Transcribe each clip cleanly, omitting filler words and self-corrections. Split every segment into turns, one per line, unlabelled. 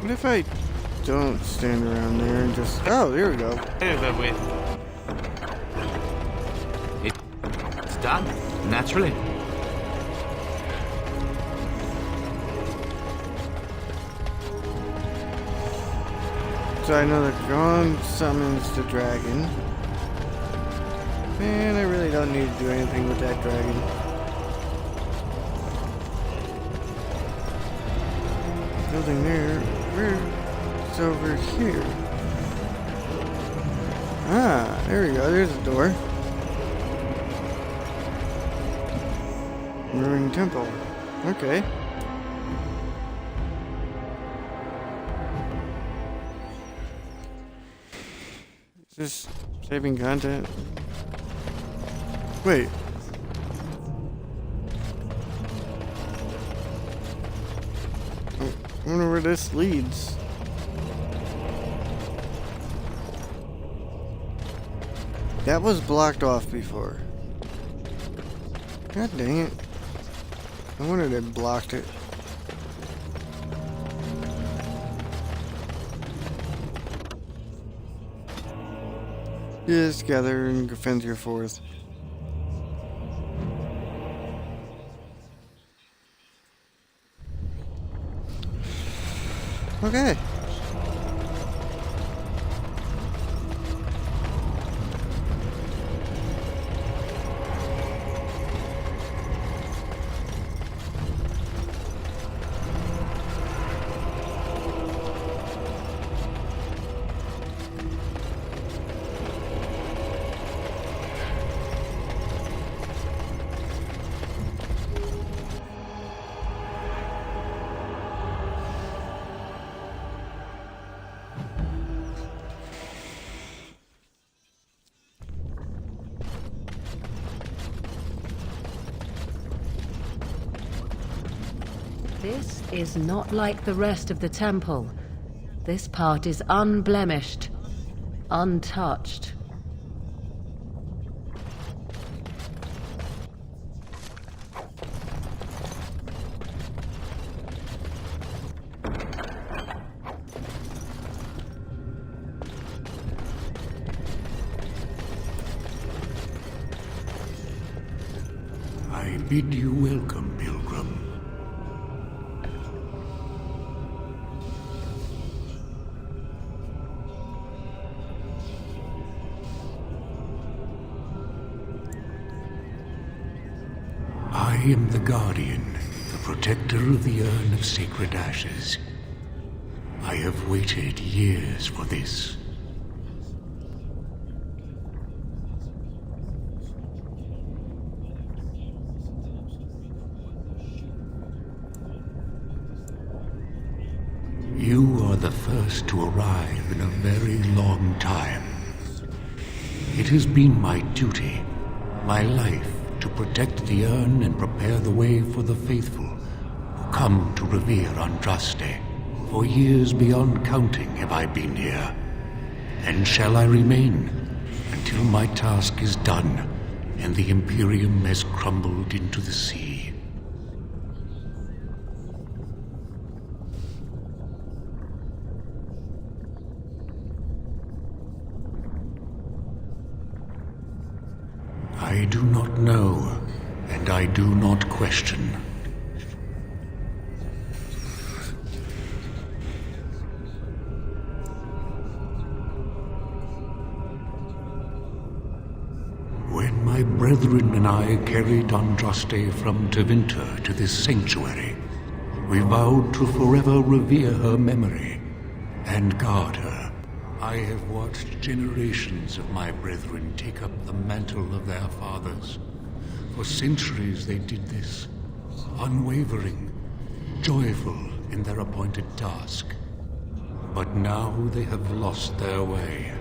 What if I don't stand around there and just... Oh, there we go.
Over with. It's done, naturally.
So I know that Gon summons the dragon. Man, I really don't need to do anything with that dragon. Building there. Where? It's over here. Ah, there we go. There's a door. Ruined temple. Okay. Is this saving content? Wait. I wonder where this leads. That was blocked off before. God dang it. I wonder they blocked it. Yes, gather and defend your forth. Okay.
This is not like the rest of the temple. This part is unblemished, untouched.
I bid you welcome, pilgrim. I am the Guardian, the protector of the Urn of Sacred Ashes. I have waited years for this. You are the first to arrive in a very long time. It has been my duty, my life, to protect the urn and prepare the way for the faithful who come to revere Andraste. For years beyond counting have I been here, and shall I remain until my task is done and the Imperium has crumbled into the sea. I do not know, and I do not question. When my brethren and I carried Andraste from Tevinter to this sanctuary, we vowed to forever revere her memory and guard her. I have watched generations of my brethren take up the mantle of their fathers. For centuries they did this, unwavering, joyful in their appointed task. But now they have lost their way.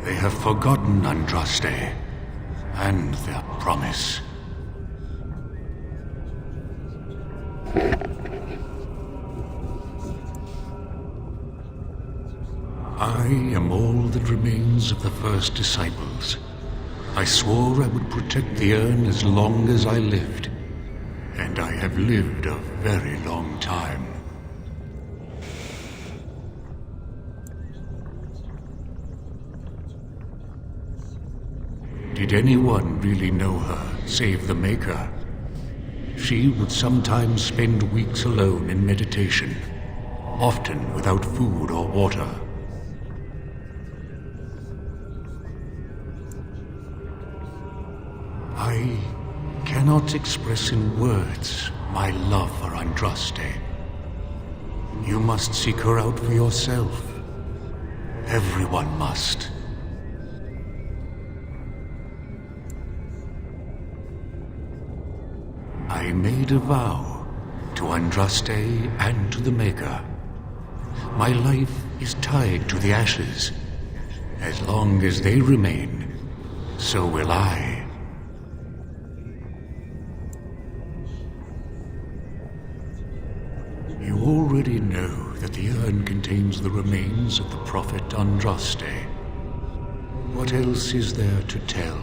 They have forgotten Andraste and their promise. I am all that remains of the first disciples. I swore I would protect the urn as long as I lived, and I have lived a very long time. anyone really know her save the Maker? She would sometimes spend weeks alone in meditation, often without food or water. I cannot express in words my love for Andraste. You must seek her out for yourself. Everyone must. I made a vow to Andraste and to the Maker. My life is tied to the ashes. As long as they remain, so will I. You already know that the urn contains the remains of the prophet Andraste. What else is there to tell?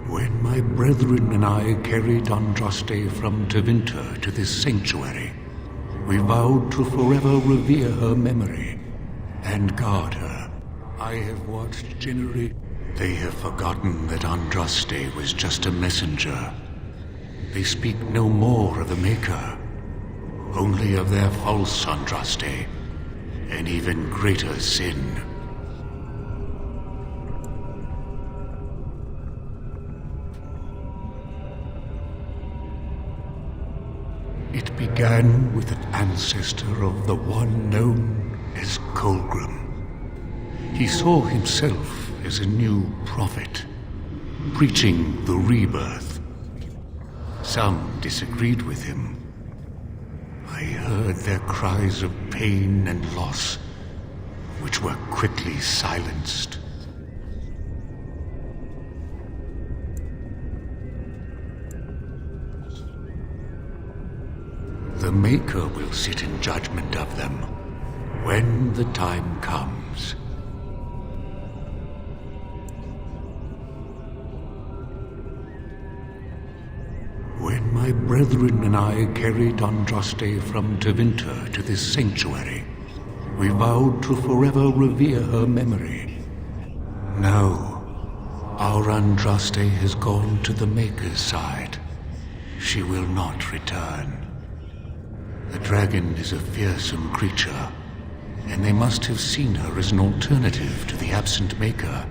When my brethren and I carried Andraste from Tevinter to this sanctuary, we vowed to forever revere her memory and guard her. I have watched They have forgotten that Andraste was just a messenger. They speak no more of the Maker, only of their false Andraste, an even greater sin. It began with an ancestor of the one known as Colgrim. He saw himself as a new prophet, preaching the rebirth. Some disagreed with him. I heard their cries of pain and loss, which were quickly silenced. The Maker will sit in judgment of them when the time comes. When my brethren and I carried Andraste from Tevinter to this sanctuary, we vowed to forever revere her memory. No, our Andraste has gone to the Maker's side. She will not return. The dragon is a fearsome creature, and they must have seen her as an alternative to the absent Maker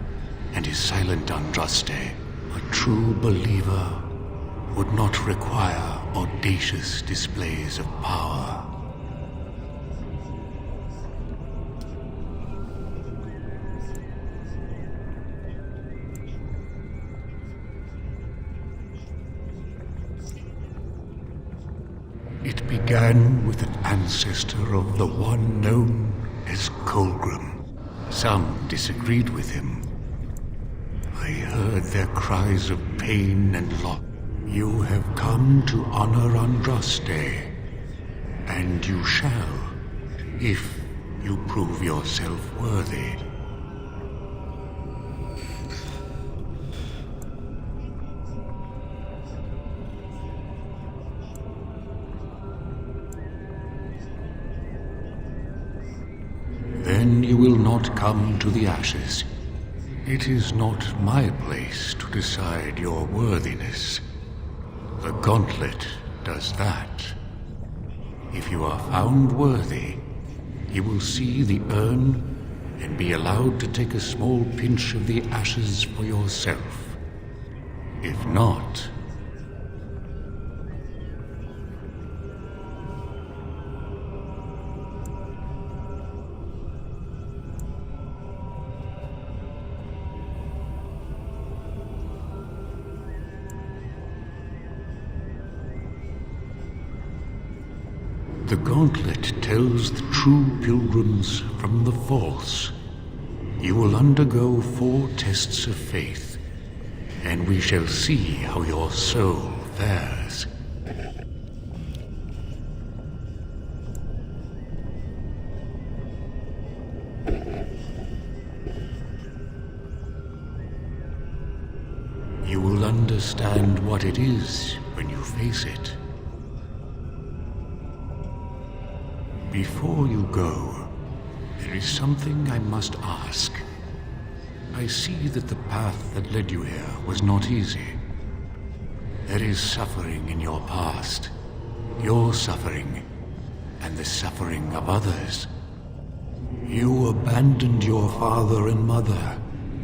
and his silent Andraste. A true believer would not require audacious displays of power. It began with an ancestor of the one known as Colgrim. Some disagreed with him. I heard their cries of pain and loss. You have come to honor Andraste, and you shall, if you prove yourself worthy. Then you will not come to the ashes. It is not my place to decide your worthiness. The gauntlet does that. If you are found worthy, you will see the urn and be allowed to take a small pinch of the ashes for yourself. If not, the gauntlet tells the true pilgrims from the false. You will undergo 4 tests of faith, and we shall see how your soul fares. You will understand what it is when you face it. Before you go, there is something I must ask. I see that the path that led you here was not easy. There is suffering in your past. Your suffering, and the suffering of others. You abandoned your father and mother,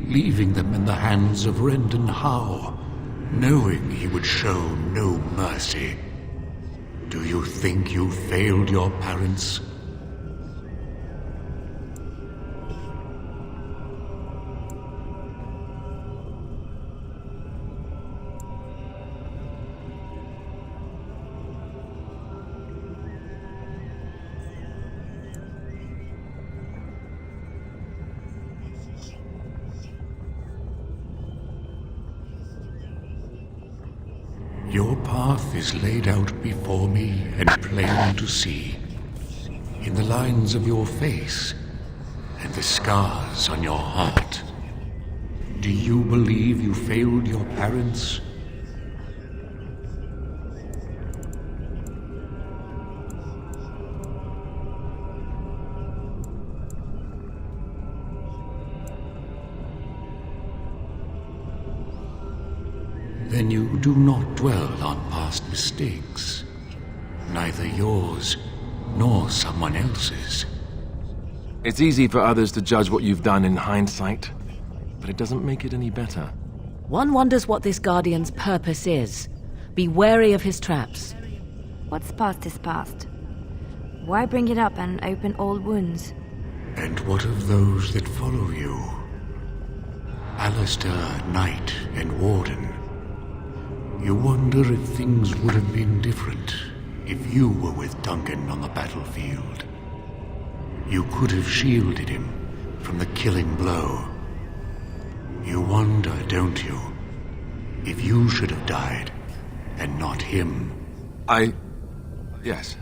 leaving them in the hands of Rendon Howe, knowing he would show no mercy. Do you think you failed your parents? Your path is laid out before me and plain to see, in the lines of your face and the scars on your heart. Do you believe you failed your parents? Then you do not dwell on past mistakes, neither yours nor someone else's.
It's easy for others to judge what you've done in hindsight, but it doesn't make it any better.
One wonders what this Guardian's purpose is. Be wary of his traps.
What's past is past. Why bring it up and open old wounds?
And what of those that follow you? Alistair, Knight, and Warden. You wonder if things would have been different if you were with Duncan on the battlefield. You could have shielded him from the killing blow. You wonder, don't you, if you should have died and not him?
Yes.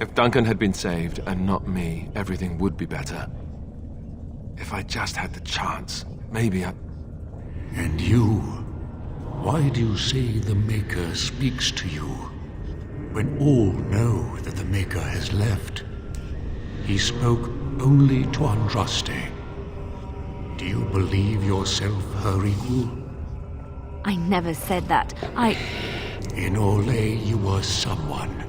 If Duncan had been saved and not me, everything would be better. If I just had the chance, maybe I...
And you? Why do you say the Maker speaks to you, when all know that the Maker has left? He spoke only to Andraste. Do you believe yourself her equal?
I never said that.
In Orlais you were someone.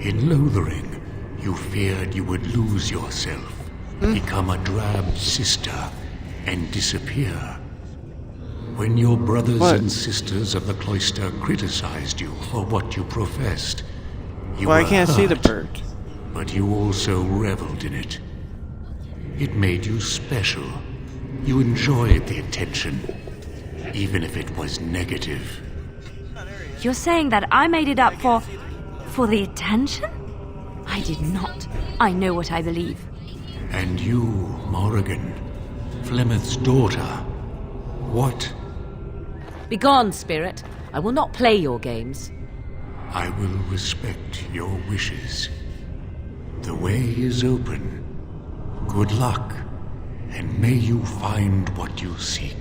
In Lothering, you feared you would lose yourself, become a drab sister, and disappear. When your brothers and sisters of the cloister criticized you for what you professed, you
Well, I
were
can't see the
hurt,
bird.
but you also reveled in it. It made you special. You enjoyed the attention, even if it was negative.
You're saying that I made it up for the attention? I did not. I know what I believe.
And you, Morrigan, Flemeth's daughter, what?
Begone, spirit. I will not play your games.
I will respect your wishes. The way is open. Good luck, and may you find what you seek.